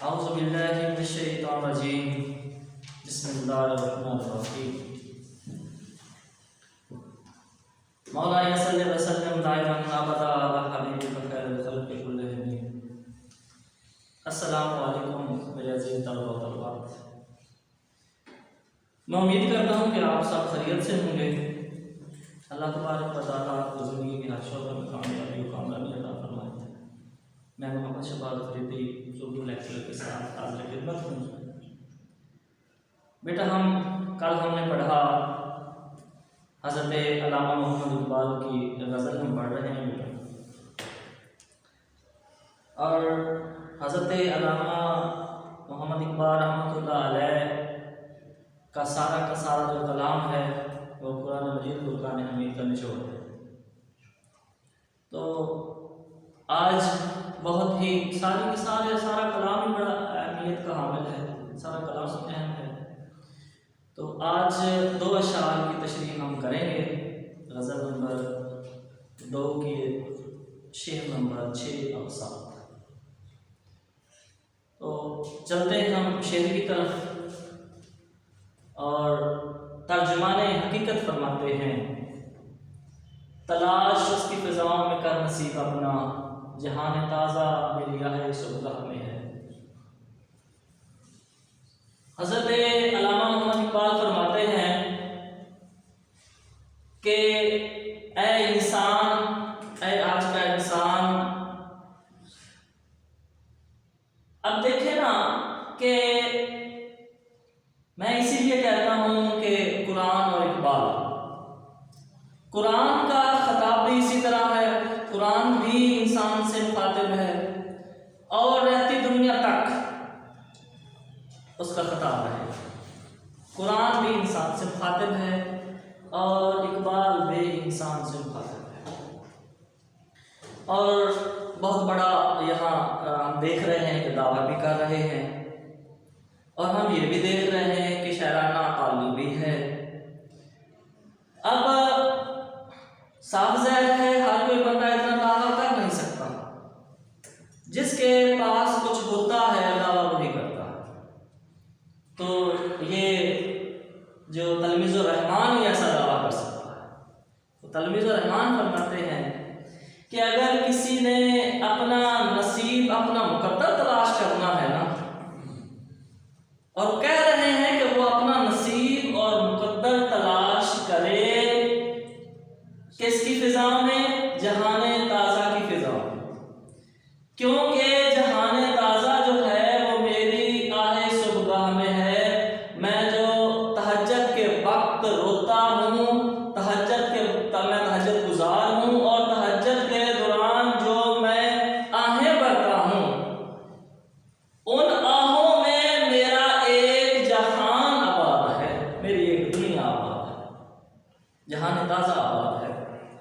اعوذ باللہ من الشیطان الرجیم بسم اللہ الرحمن الرحیم مولانا صلی اللہ علیہ وسلم دائما ابدا علی حبیبک خیر الخلق کلہم۔ السلام علیکم میرے عزیز طلبہ و طالبات، میں امید کرتا ہوں کہ آپ سب خیریت سے ہوں گے۔ اللہ تبارک و تعالیٰ آپ کو زندگی کے ہر شعبے میں کامیابی و کامیابی عطا فرمائے۔ میں محمد شہباز افریدی اردو لیکچرر کے ساتھ حاضر خدمت ہوں۔ بیٹا کل ہم نے پڑھا حضرت علامہ محمد اقبال کی غزل ہم پڑھ رہے ہیں بیٹا، اور حضرت علامہ محمد اقبال رحمۃ اللہ علیہ کا سارا جو کلام ہے وہ قرآن مجید فرقان حمید کا نچوڑ ہے۔ تو آج بہت ہی سارا کلام ہی بڑا اہمیت کا حامل ہے، سارا کلام اہم ہے۔ تو آج دو اشعار کی تشریح ہم کریں گے، غزل نمبر 2 کی شعر نمبر 6 اور 7۔ تو چلتے ہیں ہم شعر کی طرف، اور ترجمان حقیقت فرماتے ہیں: تلاش اس کی فضاؤں میں کر نصیب اپنا، جہان تازہ میری راہ صبح میں ہے۔ حضرت علامہ محمد اقبال فرماتے ہیں کہ اے انسان، اے آج کا انسان، اب دیکھیں نا کہ میں اسی لیے کہتا ہوں کہ قرآن اور اقبال، قرآن کا خطاب بھی اسی طرح ہے، قرآن بھی انسان سے مخاطب ہے اور رہتی دنیا تک اس کا خطاب ہے۔ قرآن بھی انسان سے مخاطب ہے اور اقبال بھی انسان سے مخاطب ہے، اور بہت بڑا یہاں ہم دیکھ رہے ہیں کہ دعویٰ بھی کر رہے ہیں، اور ہم یہ بھی دیکھ رہے ہیں کہ شاعرانہ تعلیم بھی ہے۔ اب صاف ظاہر ہے ہر کوئی بندہ اتنا دعویٰ کر نہیں سکتا، جس کے پاس کچھ ہوتا ہے دعویٰ وہی کرتا ہے۔ تو یہ جو تلمیذ الرحمان ہی ایسا دعویٰ کر سکتا ہے۔ تو تلمیذ الرحمان فرماتے ہیں کہ اگر کسی نے اپنا نصیب، اپنا مقدر تلاش کرنا ہے نا، اور کہہ رہے ہیں کہ وہ اپنا نصیب اور مقدر تلاش کرے کس کی فضا میں؟ جہان تازہ کی فضا میں، کیونکہ جہان تازہ جو ہے وہ میری آہ صبح میں ہے۔ میں جو تہجد کے وقت روتا ہوں، میں تہجد گزار ہوں، اور تہجد کے دوران جو میں آہیں بھرتا ہوں، ان آہوں میں میرا ایک جہان آباد ہے، میری ایک دنیا آباد ہے، جہان تازہ آباد ہے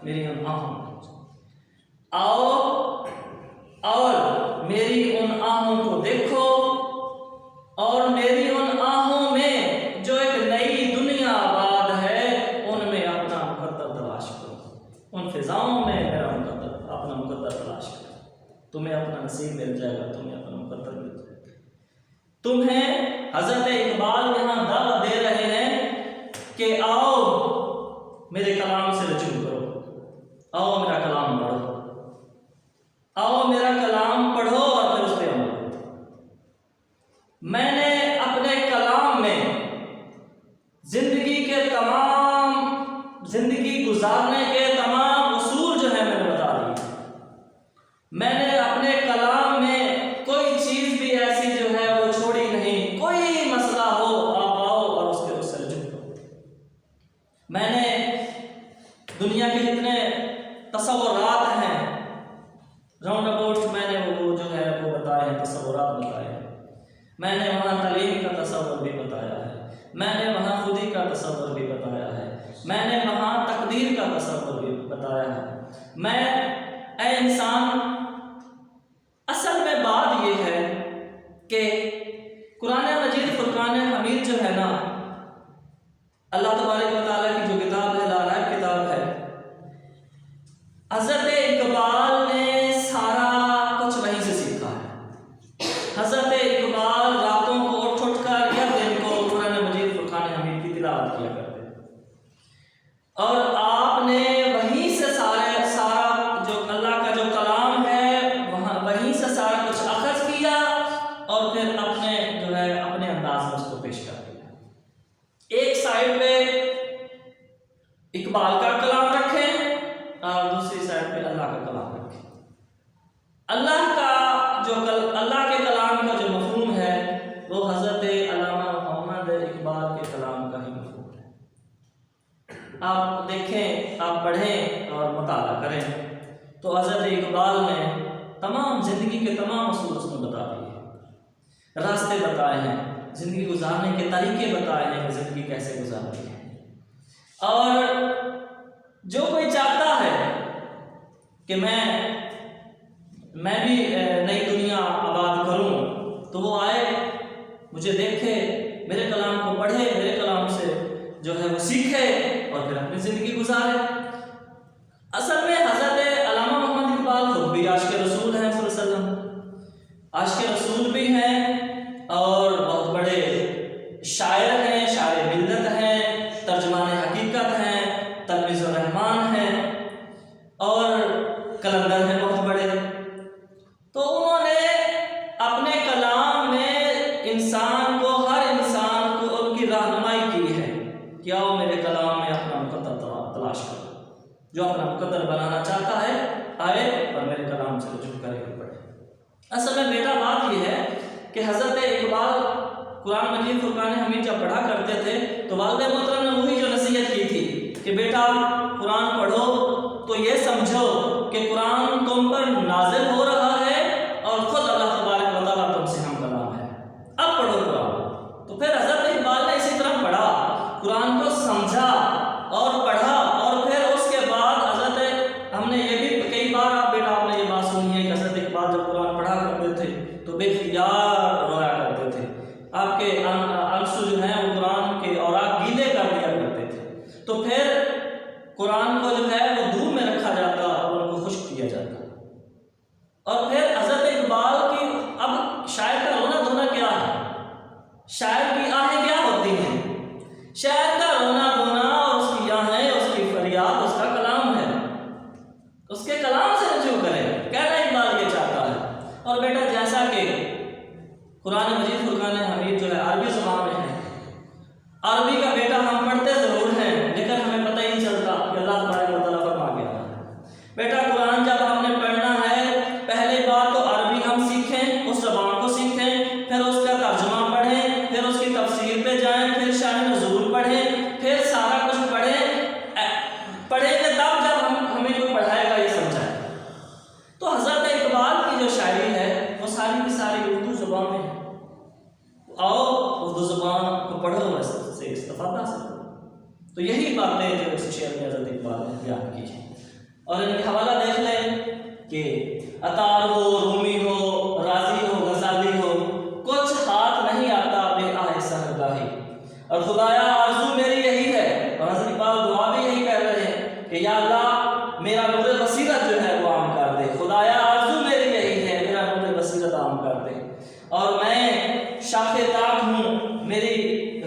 میری ان آہوں میں۔ آؤ اور میری ان آہوں کو دیکھو، اور میری ان آہوں میں جو ایک نئی دنیا آباد ہے ان میں اپنا مقدر تلاش کرو، ان فضاؤں میں میرا اپنا مقدر تلاش کرو، تمہیں اپنا نصیب مل جائے گا، تمہیں اپنا مقدر مل جائے گا۔ تمہیں حضرت اقبال یہاں دعوت دے رہے ہیں کہ آؤ میرے کلام سے رجوع کرو، آؤ میرا کلام پڑھو، آؤ میرا کلام پڑھو اور پھر اس پہ عمل کرو۔ میں نے اپنے کلام میں زندگی گزارنے کے تمام اصول جو ہے میں نے بتا دی۔ میں نے اپنے کلام میں کوئی چیز بھی ایسی جو ہے وہ چھوڑی نہیں، کوئی مسئلہ ہو آپ آؤ اور اس سے رجوع کرو۔ میں نے دنیا کے جتنے تصورات ہیں راؤنڈ اباؤٹ، میں نے وہ جو ہے وہ بتائے ہیں، تصورات بتائے ہیں۔ میں نے وہاں تعلیم کا تصور بھی بتایا ہے، میں نے وہاں خودی کا تصور بھی بتایا ہے، میں نے وہاں تقدیر کا تصور بھی بتایا ہے۔ اے انسان، اصل میں بات یہ ہے کہ قرآن مجید فرقان حمید جو ہے نا، اللہ تبارک و تعالیٰ کی جو کتاب ہے، لالائق کتاب ہے، حضرت اقبال نے سارا کچھ وہیں سے سیکھا ہے۔ حضرت اقبال سائڈ پہ اقبال کا کلام رکھیں اور دوسری سائڈ پہ اللہ کا کلام رکھیں۔ اللہ کے کلام کا جو مفہوم ہے وہ حضرت علامہ محمد اقبال کے کلام کا ہی مفہوم ہے۔ آپ دیکھیں، آپ پڑھیں اور مطالعہ کریں تو حضرت اقبال نے تمام زندگی کے تمام اصول اس میں بتا دیے ہیں، راستے بتائے ہیں، زندگی گزارنے کے طریقے بتائے ہیں کہ زندگی کیسے گزارنی ہے۔ اور جو کوئی چاہتا ہے کہ میں بھی نئی دنیا آباد کروں تو وہ آئے، مجھے دیکھے، میرے کلام کو پڑھے، میرے کلام سے جو ہے وہ سیکھے اور پھر اپنی زندگی گزارے۔ اصل میں حضرت علامہ محمد اقبال خود بھی عاشق رسول ہیں صلی اللہ علیہ وسلم، عاشق رسول بھی ہیں اور بہت بڑے شاعر ہیں، شاعر ملت ہیں، ترجمان حقیقت ہیں، تلمیذ الرحمان ہیں اور کلندر ہیں بہت بڑے۔ تو انہوں نے اپنے کلام میں ہر انسان کو ان کی رہنمائی کی ہے کہ آؤ میرے کلام میں اپنا مقدر تلاش کرو، جو اپنا مقدر بنانا چاہتا ہے آئے اور میرے کلام سے رجوع کرے گا پڑھے۔ اصل میں بیٹا بات یہ ہے کہ حضرت اقبال قرآن مجید فرقان حمید جب پڑھا کرتے تھے تو والد محترم نے وہی جو نصیحت کی تھی کہ بیٹا قرآن پڑھو تو یہ سمجھو کہ قرآن تم پر نازل ہو رہا ہے اور خود اللہ تبارک و تعالیٰ تم سے ہم کلام ہے، اب پڑھو قرآن۔ تو پھر حضرت اقبال نے اسی طرح پڑھا، قرآن کو سمجھا اور پڑھا، اور پھر اس کے بعد ہم نے یہ بھی کئی بار آپ نے یہ بات سنی ہے کہ حضرت اقبال جب قرآن پڑھا کرتے تھے تو بے اختیار رویا کرتے تھے، آپ کے آنسو جو ہیں وہ قرآن کے اوراق گیلے کر دیا کرتے تھے، تو پھر قرآن کو جو ہے وہ دھوپ میں رکھا جاتا اور ان کو خشک کیا جاتا۔ اور پھر حضرت اقبال کی اب شاعر کا رونا دھونا کیا ہے، شاعر کی آہیں کیا ہوتی ہیں؟ شاعر کا رونا دھونا اور اس کی آہیں، اس کی فریاد اس کا کلام ہے، اس کے کلام سے رجوع کرے، کہنا اقبال یہ چاہتا ہے۔ اور بیٹا جیسا کہ قرآن مجید فرقان حمید جو ہے عربی زبان میں ہے، عربی کا بیٹا ہم پڑھتے ضرور ہیں لیکن ہمیں پتہ ہی نہیں چلتا کہ اللہ تبارک و تعالیٰ فرما گیا ہے۔ بیٹا قرآن جب ہم نے پڑھنا ہے پہلے بات تو عربی ہم سیکھیں، اس زبان کو سیکھیں، پھر اس کا ترجمہ پڑھیں، پھر اس کی تفسیر پہ جائیں، پھر شان نزول پڑھیں، پھر سارا کچھ پڑھیں گے تب جب ہمیں کوئی پڑھائے گا یہ سمجھائے۔ تو حضرت اقبال کی جو شاعری ہے وہ ساری کی ساری اردو زبان میں ہے، آؤ اردو زبان کو پڑھو، اس سے استفادہ حاصل کرو۔ تو یہی باتیں جو اس شعر میں حضرت اقبال نے بیان کی ہیں، اور ان کے حوالہ دیکھ لیں کہ عطار ہو، رومی ہو، رازی ہو، غزالی ہو، کچھ ہاتھ نہیں آتا بے آہ سحرگاہی، اور خدایا آرزو میری یہی ہے، اور حضرت اقبال دعا بھی یہی کہہ رہے ہیں کہ یا اللہ میرا نور بصیرت جو ہے وہ عام کر دے، خدایا آرزو میری یہی ہے، میرا نور بصیرت عام کر دے، اور میں شاخ طاق ہوں، میری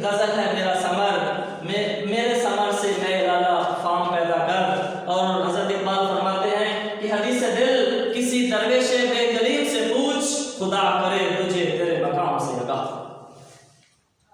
غزل ہے میرا ثمر، میرے ثمر سے میں لالا فام پیدا کر۔ اور حضرت اقبال فرماتے ہیں کہ حدیث دل کسی درویش بے دلیل سے پوچھ، خدا کرے تجھے تیرے مقام